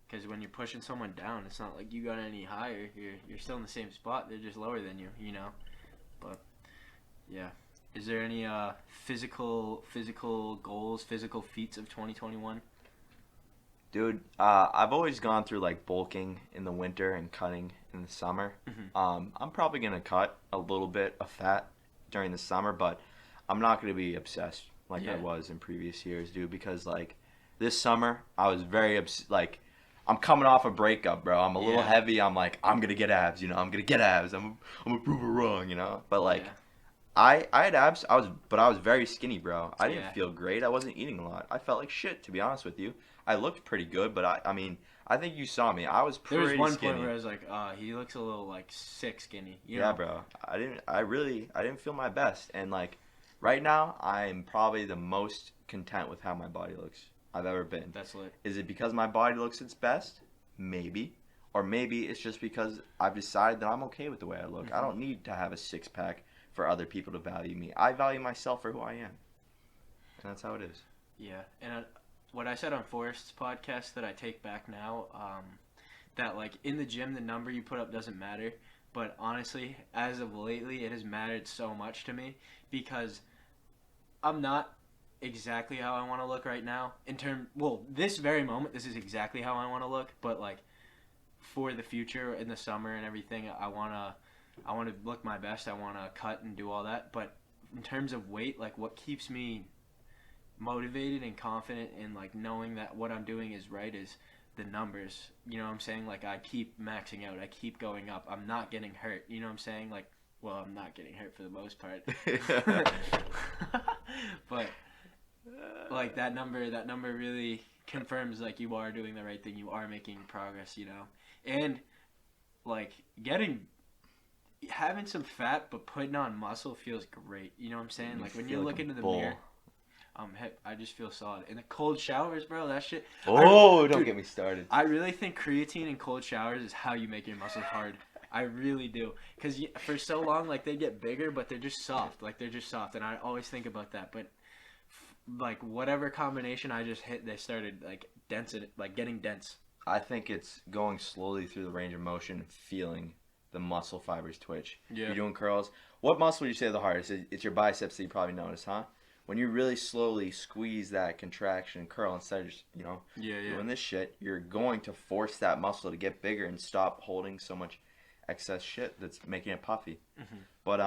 Because when you're pushing someone down, it's not like you got any higher. You're still in the same spot. They're just lower than you, you know. But yeah, is there any physical goals, physical feats of 2021? Dude, I've always gone through like bulking in the winter and cutting in the summer. I'm probably gonna cut a little bit of fat during the summer, but I'm not gonna be obsessed like I was in previous years, dude. Because like this summer, I was very like. I'm coming off a breakup, bro. I'm a little heavy. I'm like, I'm gonna get abs, you know. I'm gonna get abs. I'm gonna prove it wrong, you know. But like, I had abs. I was very skinny, bro. I didn't feel great. I wasn't eating a lot. I felt like shit, to be honest with you. I looked pretty good, but I mean, I think you saw me. I was pretty skinny. There was one point where I was like, he looks a little like sick skinny. You know? Bro. I didn't feel my best, and like, right now, I'm probably the most content with how my body looks. I've ever been. That's lit. Is it because my body looks its best? Maybe. Or maybe it's just because I've decided that I'm okay with the way I look. I don't need to have a six-pack for other people to value me. I value myself for who I am. And that's how it is. Yeah, and what I said on Forrest's podcast that I take back now, that like in the gym the number you put up doesn't matter, but honestly, as of lately, it has mattered so much to me because I'm not exactly how I want to look right now. This very moment, this is exactly how I want to look, but like for the future in the summer and everything, I wanna look my best. I wanna cut and do all that, but in terms of weight, like what keeps me motivated and confident and like knowing that what I'm doing is right is the numbers. You know what I'm saying? Like I keep maxing out. I keep going up. I'm not getting hurt. You know what I'm saying? Like, well, I'm not getting hurt for the most part. But like that number really confirms like you are doing the right thing. You are making progress, you know. And like having some fat but putting on muscle feels great. You know what I'm saying? Like when you look into the mirror, I just feel solid. And the cold showers, bro, that shit. Don't get me started. I really think creatine and cold showers is how you make your muscles hard. I really do. Because for so long, like, they get bigger, but they're just soft. Like, they're just soft. And I always think about that. But, like, whatever combination I just hit, they started, like, getting dense. I think it's going slowly through the range of motion and feeling the muscle fibers twitch. Yeah. You're doing curls. What muscle would you say is the hardest? It's your biceps that you probably notice, huh? When you really slowly squeeze that contraction and curl instead of just, doing this shit, you're going to force that muscle to get bigger and stop holding so much excess shit that's making it puffy. Mm-hmm. But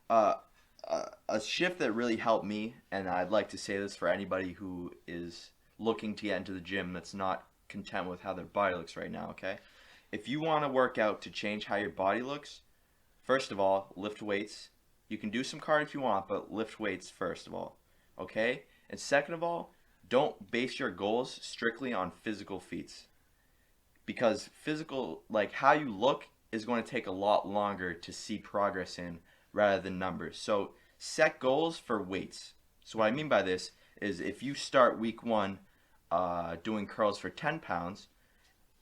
a shift that really helped me, and I'd like to say this for anybody who is looking to get into the gym that's not content with how their body looks right now, okay? If you want to work out to change how your body looks, first of all, lift weights. You can do some cardio if you want, but lift weights first of all, okay? And second of all, don't base your goals strictly on physical feats. Because physical, like how you look, is going to take a lot longer to see progress in rather than numbers. So set goals for weights. So what I mean by this is if you start week 1 doing curls for 10 pounds,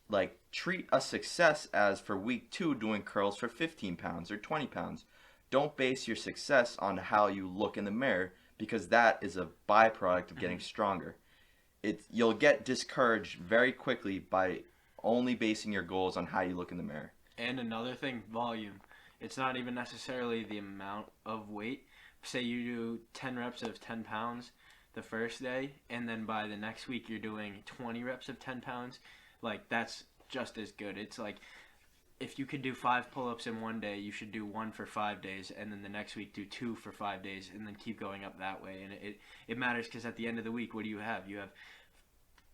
like treat a success as for week 2 doing curls for 15 pounds or 20 pounds. Don't base your success on how you look in the mirror because that is a byproduct of getting stronger. You'll get discouraged very quickly by only basing your goals on how you look in the mirror. And another thing, volume. It's not even necessarily the amount of weight. Say you do 10 reps of 10 pounds the first day, and then by the next week you're doing 20 reps of 10 pounds. Like, that's just as good. It's like, if you could do 5 pull-ups in one day, you should do 1 for 5 days, and then the next week do 2 for 5 days, and then keep going up that way. And it matters because at the end of the week, what do you have? You have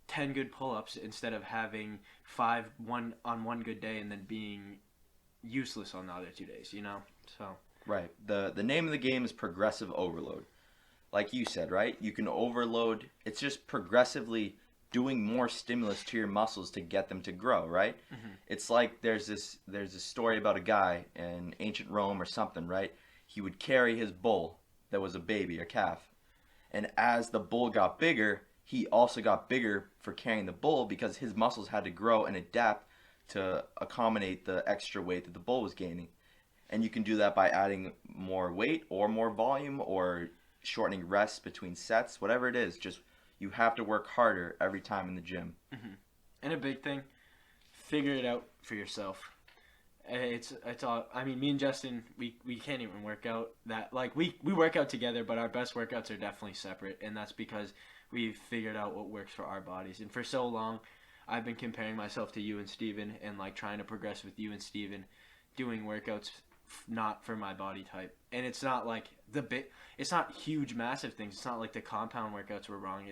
10 good pull-ups instead of having 5 on one good day and then being useless on the other 2 days, you know? So Right. The name of the game is progressive overload. Like you said, right? You can overload. It's just progressively doing more stimulus to your muscles to get them to grow, right? Mm-hmm. It's like there's this story about a guy in ancient Rome or something, right? He would carry his bull that was a baby, a calf. And as the bull got bigger, he also got bigger for carrying the bull because his muscles had to grow and adapt to accommodate the extra weight that the bull was gaining. And you can do that by adding more weight or more volume or shortening rests between sets, whatever it is. Just you have to work harder every time in the gym. Mm-hmm. And a big thing, figure it out for yourself. It's all. I mean, me and Justin, we can't even work out that. Like we work out together, but our best workouts are definitely separate, and that's because we've figured out what works for our bodies. And for so long, I've been comparing myself to you and Steven and like trying to progress with you and Steven, doing workouts not for my body type. And it's not like it's not huge massive things. It's not like the compound workouts were wrong.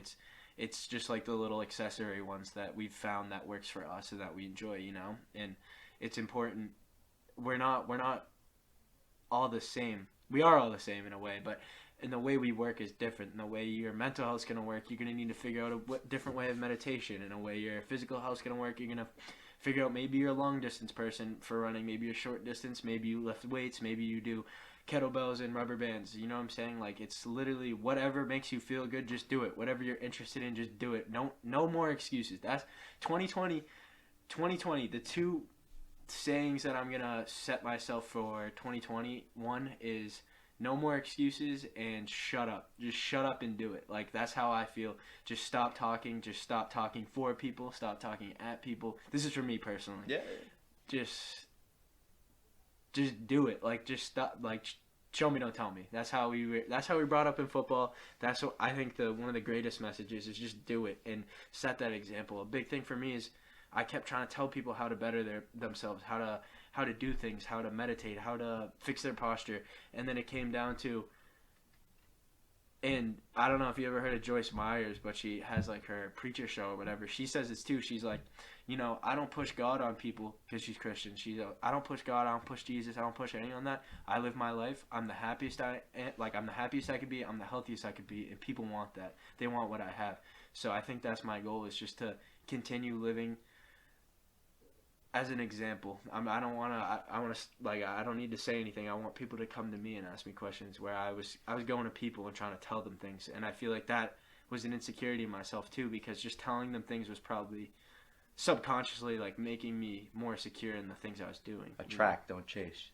It's just like the little accessory ones that we've found that works for us and that we enjoy, you know? And it's important. We're not all the same. We are all the same in a way, but in the way we work is different. In the way your mental health is going to work, you're going to need to figure out a different way of meditation. In a way your physical health is going to work, you're going to figure out maybe you're a long distance person for running, maybe you're short distance, maybe you lift weights, maybe you do kettlebells and rubber bands. You know what I'm saying? Like, it's literally whatever makes you feel good, just do it. Whatever you're interested in, just do it. No more excuses. That's 2020. 2020. The two sayings that I'm gonna set myself for 2021 is no more excuses and shut up. Just shut up and do it. Like, that's how I feel. Just stop talking. Just stop talking for people. Stop talking at people. This is for me personally. Yeah. Just do it. Like, just stop. Like, show me, don't tell me. That's how we brought up in football. That's what I think one of the greatest messages is, just do it and set that example. A big thing for me is I kept trying to tell people how to better themselves, how to do things, how to meditate, how to fix their posture, and then it came down to, and I don't know if you ever heard of Joyce Myers, but she has like her preacher show or whatever. She says this too. She's like, I don't push God on people because she's Christian. I don't push God. I don't push Jesus. I don't push anyone on that. I live my life. I'm the happiest I'm the happiest I could be. I'm the healthiest I could be, and people want that. They want what I have. So I think that's my goal, is just to continue living as an example. I don't need to say anything. I want people to come to me and ask me questions, where I was going to people and trying to tell them things. And I feel like that was an insecurity in myself too, because just telling them things was probably subconsciously like making me more secure in the things I was doing. Attract, don't chase.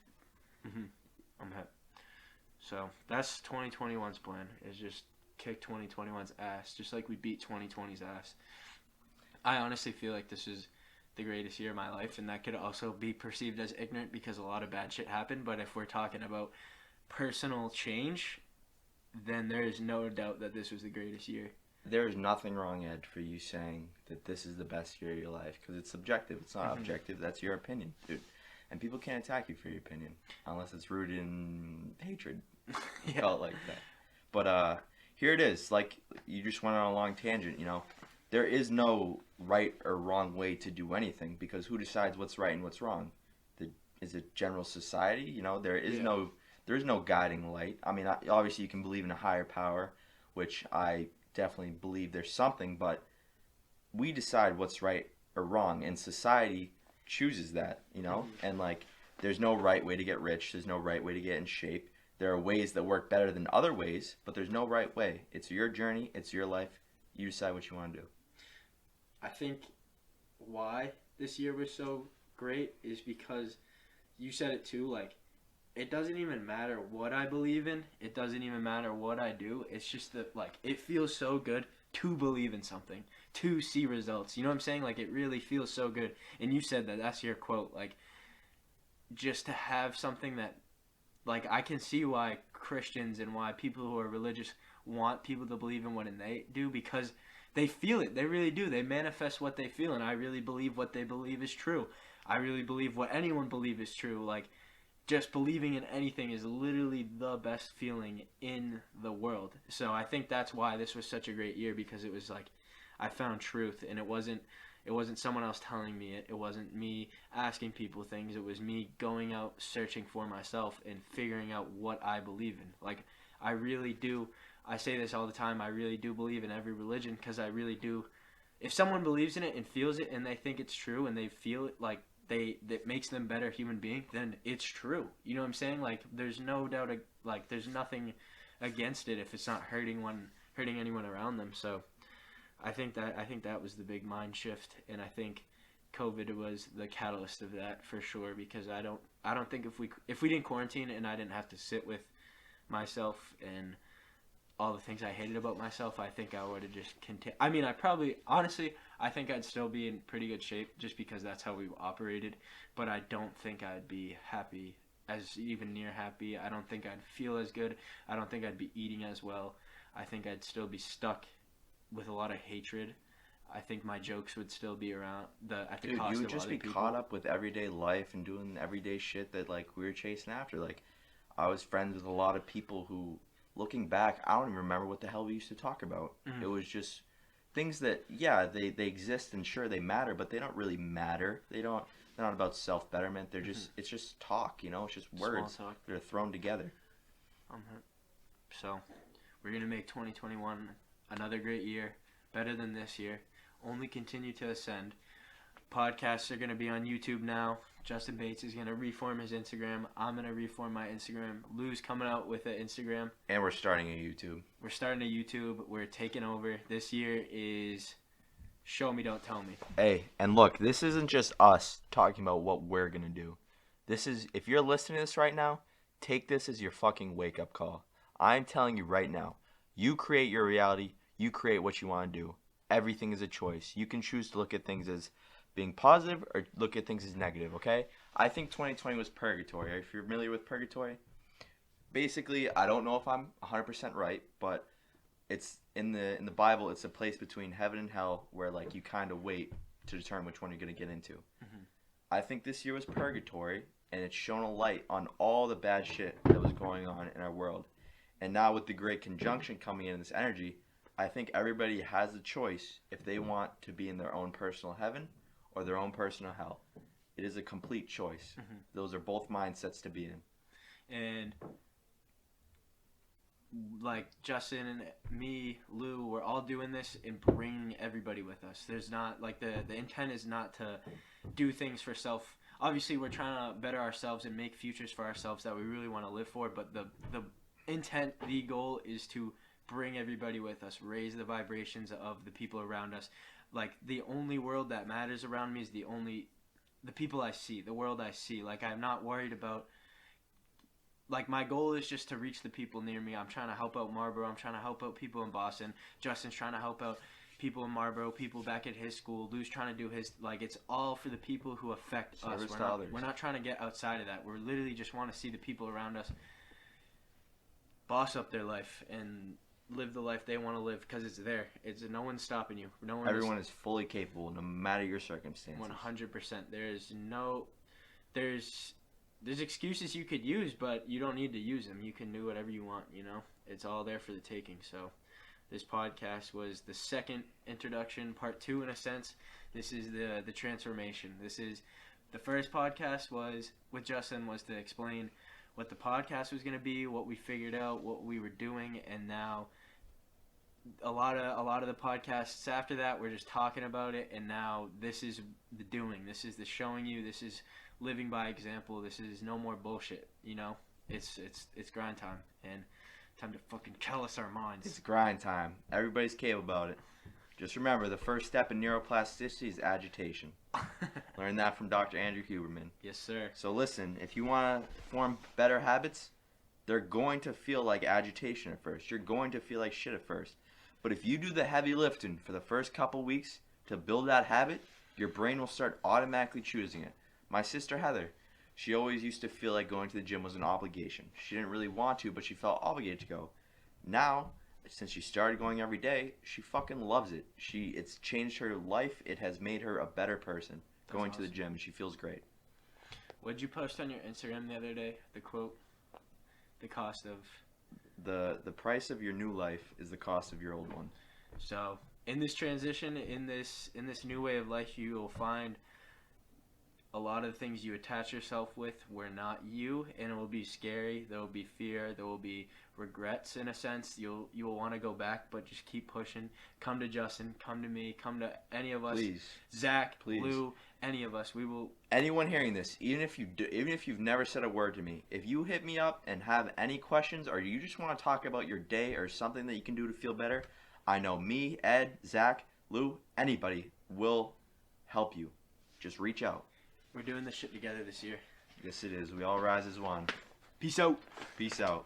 I'm happy. So that's 2021's plan, is just kick 2021's ass, just like we beat 2020's ass. I honestly feel like this is the greatest year of my life, and that could also be perceived as ignorant because a lot of bad shit happened. But if we're talking about personal change, then there is no doubt that this was the greatest year. There is nothing wrong, Ed, for you saying that this is the best year of your life, because it's subjective. It's not objective. That's your opinion, dude. And people can't attack you for your opinion unless it's rooted in hatred. Yeah. Felt like that. But here it is. Like, you just went on a long tangent, There is no right or wrong way to do anything, because who decides what's right and what's wrong? Is it general society? There is no guiding light. I mean, obviously you can believe in a higher power, which I definitely believe there's something, but we decide what's right or wrong, and society chooses that, And like, there's no right way to get rich. There's no right way to get in shape. There are ways that work better than other ways, but there's no right way. It's your journey. It's your life. You decide what you want to do. I think why this year was so great is because you said it too, like, it doesn't even matter what I believe in. It doesn't even matter what I do. It's just that, like, it feels so good to believe in something, to see results. You know what I'm saying? Like, it really feels so good. And you said that. That's your quote. Like, just to have something that, like, I can see why Christians and why people who are religious want people to believe in what they do, because they feel it. They really do. They manifest what they feel, and I really believe what they believe is true. I really believe what anyone believes is true. Like, just believing in anything is literally the best feeling in the world. So I think that's why this was such a great year, because it was like I found truth, and it wasn't someone else telling me it. It wasn't me asking people things. It was me going out searching for myself and figuring out what I believe in. Like, I really do. I say this all the time. I really do believe in every religion, because I really do. If someone believes in it and feels it and they think it's true and they feel it, like, that makes them better human being, then it's true. You know what I'm saying? Like, there's no doubt, like, there's nothing against it if it's not hurting anyone around them. So I think that was the big mind shift, and I think COVID was the catalyst of that for sure, because I don't think if we didn't quarantine and I didn't have to sit with myself and all the things I hated about myself, I think I would have just continued. I mean, I think I'd still be in pretty good shape, just because that's how we operated, but I don't think I'd be happy, even near happy. I don't think I'd feel as good. I don't think I'd be eating as well. I think I'd still be stuck with a lot of hatred. I think my jokes would still be around at the cost of other people. You would just be caught up with everyday life and doing everyday shit that, like, we were chasing after. Like, I was friends with a lot of people who, looking back, I don't even remember what the hell we used to talk about. Mm-hmm. It was just things that, yeah, they exist, and sure, they matter, but they don't really matter. They're not about self-betterment. They're just, it's just talk, It's just words that are thrown together. So, we're going to make 2021 another great year, better than this year. Only continue to ascend. Podcasts are going to be on YouTube now. Justin Bates is going to reform his Instagram. I'm going to reform my Instagram. Lou's coming out with an Instagram. And we're starting a YouTube. We're starting a YouTube. We're taking over. This year is Show Me, Don't Tell Me. Hey, and look, this isn't just us talking about what we're going to do. This is, if you're listening to this right now, take this as your fucking wake-up call. I'm telling you right now, you create your reality. You create what you want to do. Everything is a choice. You can choose to look at things as being positive or look at things as negative, okay? I think 2020 was purgatory. If you're familiar with purgatory, basically, I don't know if I'm 100% right, but it's in the Bible, it's a place between heaven and hell where like you kind of wait to determine which one you're going to get into. Mm-hmm. I think this year was purgatory, and it's shown a light on all the bad shit that was going on in our world. And now with the Great Conjunction coming in this energy, I think everybody has a choice if they want to be in their own personal heaven or their own personal hell. It is a complete choice. Mm-hmm. Those are both mindsets to be in. And like Justin and me, Lou, we're all doing this and bringing everybody with us. There's not like the intent is not to do things for self. Obviously, we're trying to better ourselves and make futures for ourselves that we really want to live for. But the intent, the goal is to bring everybody with us, raise the vibrations of the people around us. Like, the only world that matters around me is the people I see, the world I see. Like, I'm not worried about, like, my goal is just to reach the people near me. I'm trying to help out Marlboro. I'm trying to help out people in Boston. Justin's trying to help out people in Marlboro, people back at his school. Lou's trying to do his, like, it's all for the people who affect us. We're not trying to get outside of that. We're literally just want to see the people around us boss up their life and live the life they want to live because it's there. It's no one's stopping you. Everyone is fully capable, no matter your circumstances. 100%. There's excuses you could use, but you don't need to use them. You can do whatever you want. You know, it's all there for the taking. So, this podcast was the second introduction, part 2 in a sense. This is the transformation. This is the first podcast was with Justin was to explain what the podcast was going to be, what we figured out, what we were doing, and now a lot of the podcasts after that we're just talking about it, and now this is the doing. This is the showing you. This is living by example. This is no more bullshit. You know, it's grind time and time to fucking callous our minds. It's grind time. Everybody's capable about it. Just remember, the first step in neuroplasticity is agitation. Learned that from Dr. Andrew Huberman. Yes, sir. So listen, if you want to form better habits, they're going to feel like agitation at first. You're going to feel like shit at first. But if you do the heavy lifting for the first couple weeks to build that habit, your brain will start automatically choosing it. My sister Heather, she always used to feel like going to the gym was an obligation. She didn't really want to, but she felt obligated to go. Now, since she started going every day, she fucking loves it. It's changed her life. It has made her a better person. That's going awesome. To the gym. She feels great. What'd you post on your Instagram the other day? The quote, the cost of... The price of your new life is the cost of your old one. So, in this transition, in this new way of life, you will find a lot of things you attach yourself with were not you, and it will be scary. There will be fear. There will be regrets in a sense. You will want to go back, but just keep pushing. Come to Justin. Come to me. Come to any of us. Please, Zach, please. Lou, any of us. We will. Anyone hearing this, even if you've never said a word to me, if you hit me up and have any questions, or you just want to talk about your day or something that you can do to feel better, I know me, Ed, Zach, Lou, anybody will help you. Just reach out. We're doing this shit together this year. Yes, it is. We all rise as one. Peace out. Peace out.